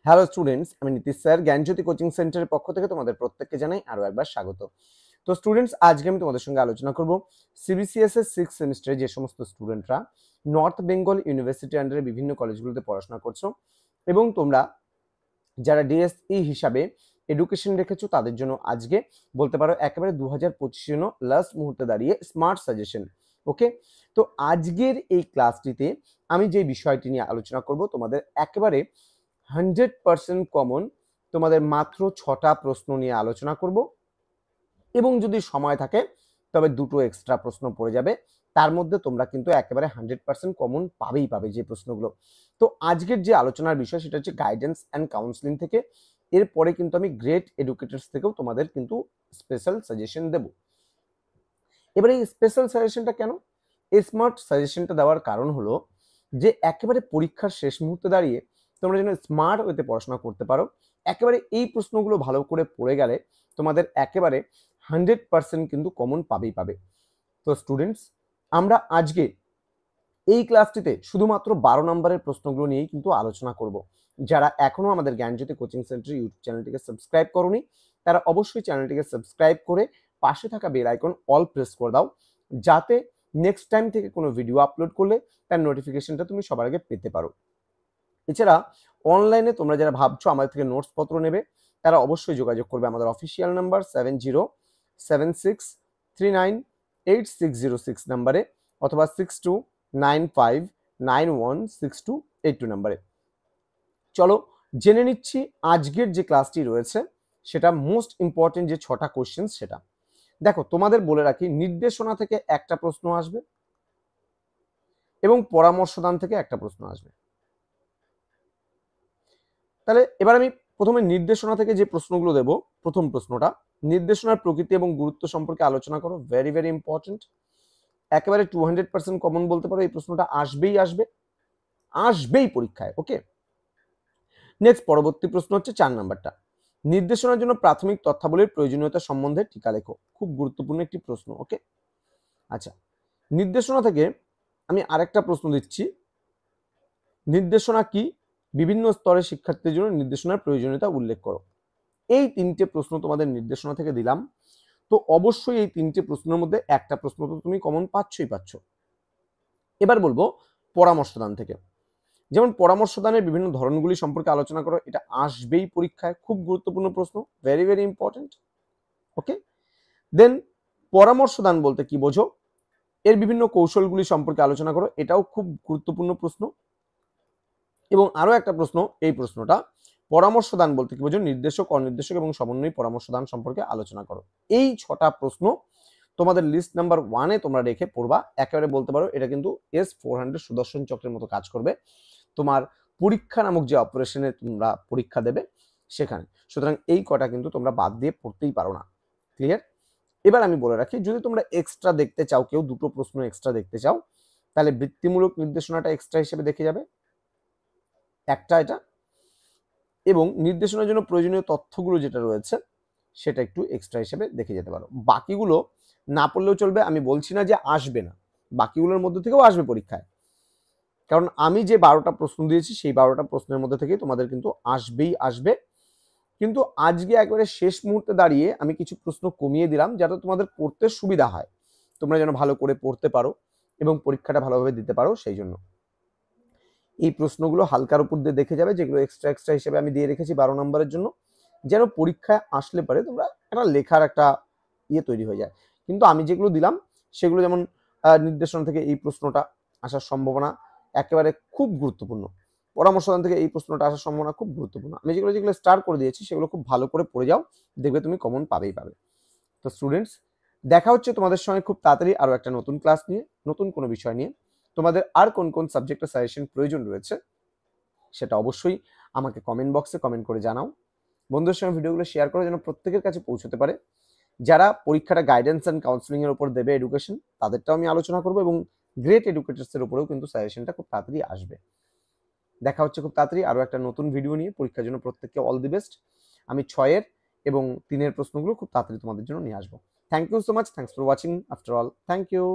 Hello students, আমি Nitish sir জ্ঞানজ্যোতি coaching সেন্টারের পক্ষ থেকে তোমাদের প্রত্যেককে জানাই আরো একবার স্বাগত। তো স্টুডেন্টস, আজকে আমি তোমাদের সঙ্গে আলোচনা করব সিবিসিএস এর 6th সেমিস্টারে যে সমস্ত স্টুডেন্টরা নর্থ বেঙ্গল ইউনিভার্সিটি আন্ডারে বিভিন্ন কলেজগুলোতে পড়াশোনা করছো এবং তোমরা যারা ডিএসই হিসাবে এডুকেশন রেখেছো তাদের জন্য আজকে বলতে পারো একেবারে 2025 জন্য লাস্ট মুহূর্তে দাঁড়িয়ে স্মার্ট সাজেশন। ওকে, তো আজকের এই ক্লাসটিতে আমি যে বিষয়টি নিয়ে আলোচনা করব তোমাদের একেবারে 100% কমন, তোমাদের মাত্র 6টা প্রশ্ন নিয়ে আলোচনা করব এবং যদি সময় থাকে তবে দুটো এক্সট্রা প্রশ্ন পড়ে যাবে। তার মধ্যে তোমরা কিন্তু একেবারে 100% কমন পাবে যে প্রশ্নগুলো। তো আজকের যে আলোচনার বিষয় সেটা হচ্ছে গাইডেন্স অ্যান্ড কাউন্সিলিং থেকে। এরপরে কিন্তু আমি গ্রেট এডুকেটরস থেকেও তোমাদের কিন্তু স্পেশাল সাজেশন দেব। এবারে এই স্পেশাল সাজেশনটা কেন? এই স্মার্ট সাজেশনটা দেওয়ার কারণ হলো যে একেবারে পরীক্ষার শেষ মুহূর্তে দাঁড়িয়ে তোমরা যেন স্মার্ট ওয়েতে পড়াশোনা করতে পারো। একেবারে এই প্রশ্নগুলো ভালো করে পড়ে গেলে তোমাদের একেবারে 100% কিন্তু কমন পাবে। তো স্টুডেন্টস, আমরা আজকে এই ক্লাসটিতে শুধুমাত্র 12 নম্বরের প্রশ্নগুলো নিয়েই কিন্তু আলোচনা করব। যারা এখনো আমাদের জ্ঞানজ্যোতি কোচিং সেন্টার ইউটিউব চ্যানেলটিকে সাবস্ক্রাইব করোনি তারা অবশ্যই চ্যানেলটিকে সাবস্ক্রাইব করে পাশে থাকা বেল আইকন অল প্রেস করে দাও, যাতে নেক্সট টাইম থেকে কোনো ভিডিও আপলোড করলে তার নোটিফিকেশনটা তুমি সবার আগে পেতে পারো। এছাড়া অনলাইনে তোমরা যারা ভাবছো আমাদের থেকে নোটস পত্র নেবে তারা অবশ্যই যোগাযোগ করবে আমাদের অফিসিয়াল নাম্বার 7076398606 নাম্বারে অথবা 6295916282 নাম্বারে। চলো জেনে নিচ্ছি আজকের যে ক্লাসটি রয়েছে সেটা মোস্ট ইম্পর্টেন্ট যে 6টা কোশ্চেন সেটা। দেখো, তোমাদের বলে রাখি, নির্দেশনা থেকে একটা প্রশ্ন আসবে এবং পরামর্শদান থেকে একটা প্রশ্ন আসবে। তাহলে এবার আমি প্রথমে নির্দেশনা থেকে যে প্রশ্নগুলো দেব, প্রথম প্রশ্নটা, নির্দেশনার প্রকৃতি এবং গুরুত্ব সম্পর্কে আলোচনা করো। ভেরি ভেরি ইম্পর্টেন্ট, একেবারে 200% কমন বলতে পারো। এই প্রশ্নটা আসবেই পরীক্ষায়। ওকে, নেক্সট পরবর্তী প্রশ্ন হচ্ছে 4 নাম্বারটা, নির্দেশনার জন্য প্রাথমিক তথ্যাবলীর প্রয়োজনীয়তা সম্বন্ধে টিকা লেখো। খুব গুরুত্বপূর্ণ একটি প্রশ্ন। ওকে, আচ্ছা, নির্দেশনা থেকে আমি আরেকটা প্রশ্ন দিচ্ছি, নির্দেশনা কি? বিভিন্ন স্তরের শিক্ষার্থীদের জন্য নির্দেশনার প্রয়োজনীয়তা উল্লেখ করো। এই 3টে প্রশ্ন তোমাদের নির্দেশনা থেকে দিলাম। তো অবশ্যই এই 3টে প্রশ্নের মধ্যে একটা প্রশ্ন তো তুমি কমন পাচ্ছ। এবার বলবো পরামর্শদান থেকে। যেমন পরামর্শদানের বিভিন্ন ধরনগুলি সম্পর্কে আলোচনা করো। এটা আসবেই পরীক্ষায়, খুব গুরুত্বপূর্ণ প্রশ্ন, ভেরি ভেরি ইম্পর্টেন্ট। ওকে, দেন পরামর্শদান বলতে কি বোঝো, এর বিভিন্ন কৌশলগুলি সম্পর্কে আলোচনা করো। এটাও খুব গুরুত্বপূর্ণ প্রশ্ন। এবং আরো একটা প্রশ্ন, এই প্রশ্নটা, পরামর্শদান বলতে কি বোঝো, নির্দেশক, অনির্দেশক এবং সমন্বয়ী পরামর্শদান সম্পর্কে আলোচনা করো। এই 6টা প্রশ্ন তোমাদের লিস্ট নাম্বার 1-এ তোমরা রেখে পড়বা। একেবারে বলতে পারো এটা কিন্তু S400 সুদর্শন চক্রের মতো কাজ করবে তোমার পরীক্ষা নামক যে অপারেশনে তোমরা পরীক্ষা দেবে সেখানে। সুতরাং এই কটা কিন্তু তোমরা বাদ দিয়ে পড়তেই পারো না। ক্লিয়ার? এবার আমি বলে রাখি, যদি তোমরা এক্সট্রা দেখতে চাও, কেউ দুটো প্রশ্ন এক্সট্রা দেখতে চাও, তাহলে বৃত্তিমূলক নির্দেশনাটা এক্সট্রা হিসেবে দেখে যাবে একটা, এটা, এবং নির্দেশনার জন্য প্রয়োজনীয় তথ্যগুলো যেটা রয়েছে সেটা একটু এক্সট্রা হিসেবে দেখে যেতে পারো। বাকিগুলো না পড়লেও চলবে, আমি বলছি না যে আসবে না, বাকিগুলোর মধ্যে থেকেও আসবে পরীক্ষায়। কারণ আমি যে 12টা প্রশ্ন দিয়েছি সেই 12টা প্রশ্নের মধ্যে থেকেই তোমাদের কিন্তু আসবে। কিন্তু আজকে একেবারে শেষ মুহূর্তে দাঁড়িয়ে আমি কিছু প্রশ্ন কমিয়ে দিলাম যাতে তোমাদের পড়তে সুবিধা হয়, তোমরা যেন ভালো করে পড়তে পারো এবং পরীক্ষাটা ভালোভাবে দিতে পারো। সেই জন্য এই প্রশ্নগুলো হালকার উপর দিয়ে দেখে যাবে, যেগুলো এক্সট্রা হিসেবে আমি দিয়ে রেখেছি 12 নম্বরের জন্য, যেন পরীক্ষায় আসলে পারে তোমরা একটা লেখার একটা তৈরি হয়ে যায়। কিন্তু আমি যেগুলো দিলাম সেগুলো, যেমন নির্দেশনা থেকে এই প্রশ্নটা আসার সম্ভাবনা একেবারে খুব গুরুত্বপূর্ণ, পরামর্শদান থেকে এই প্রশ্নটা আসার সম্ভাবনা খুব গুরুত্বপূর্ণ। আমি যেগুলো স্টার করে দিয়েছি সেগুলো খুব ভালো করে পড়ে যাও, দেখবে তুমি কমন পাবে। তো স্টুডেন্টস, দেখা হচ্ছে তোমাদের সঙ্গে খুব তাড়াতাড়ি আরো একটা নতুন ক্লাস নিয়ে, নতুন কোনো বিষয় নিয়ে। তোমাদের আর কোন সাবজেক্টের সাজেশন প্রয়োজন রয়েছে সেটা অবশ্যই আমাকে কমেন্ট বক্সে কমেন্ট করে জানাও। বন্ধুদের সঙ্গে ভিডিওগুলো শেয়ার করো যেন প্রত্যেকের কাছে পৌঁছতে পারে। যারা পরীক্ষাটা গাইডেন্স অ্যান্ড কাউন্সিলিং এর উপর দেবে এডুকেশন, তাদেরটাও আমি আলোচনা করবো, এবং গ্রেট এডুকেটরস এর উপরেও কিন্তু সাজেশনটা খুব তাড়াতাড়ি আসবে। দেখা হচ্ছে খুব তাড়াতাড়ি আরো একটা নতুন ভিডিও নিয়ে। পরীক্ষার জন্য প্রত্যেককে অল দি বেস্ট। আমি 6-এর এবং 3-এর প্রশ্নগুলো খুব তাড়াতাড়ি তোমাদের জন্য নিয়ে আসবো। Thank you so much, thanks for watching after all, thank you.